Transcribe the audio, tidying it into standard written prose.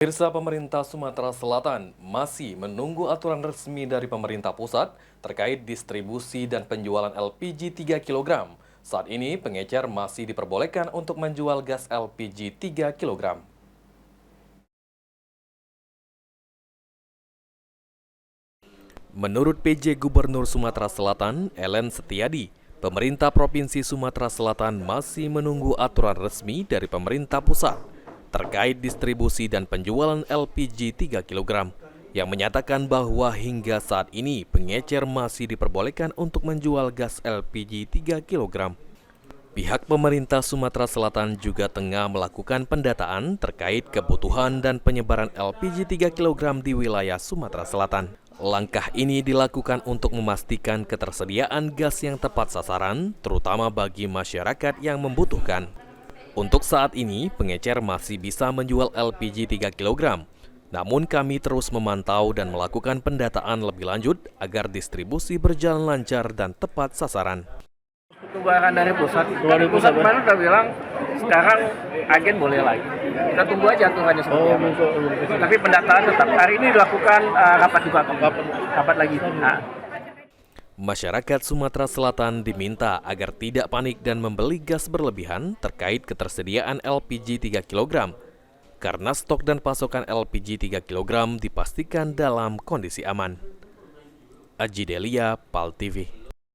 Pemerintah Sumatera Selatan masih menunggu aturan resmi dari pemerintah pusat terkait distribusi dan penjualan LPG 3 kg. Saat ini, pengecer masih diperbolehkan untuk menjual gas LPG 3 kg. Menurut PJ Gubernur Sumatera Selatan, Ellen Setiadi, pemerintah Provinsi Sumatera Selatan masih menunggu aturan resmi dari pemerintah pusat terkait distribusi dan penjualan LPG 3 kg yang menyatakan bahwa hingga saat ini pengecer masih diperbolehkan untuk menjual gas LPG 3 kg. Pihak pemerintah Sumatera Selatan juga tengah melakukan pendataan terkait kebutuhan dan penyebaran LPG 3 kg di wilayah Sumatera Selatan. Langkah ini dilakukan untuk memastikan ketersediaan gas yang tepat sasaran, terutama bagi masyarakat yang membutuhkan. Untuk saat ini, pengecer masih bisa menjual LPG 3 kg. Namun kami terus memantau dan melakukan pendataan lebih lanjut agar distribusi berjalan lancar dan tepat sasaran. Tunggakan dari pusat kemarin udah bilang sekarang agen boleh lagi. Kita tunggu aja aturannya seperti apa. Tapi pendataan tetap hari ini dilakukan rapat juga, rapat lagi. Masyarakat Sumatera Selatan diminta agar tidak panik dan membeli gas berlebihan terkait ketersediaan LPG 3 kg. Karena stok dan pasokan LPG 3 kg dipastikan dalam kondisi aman. Aji Delia, PAL TV.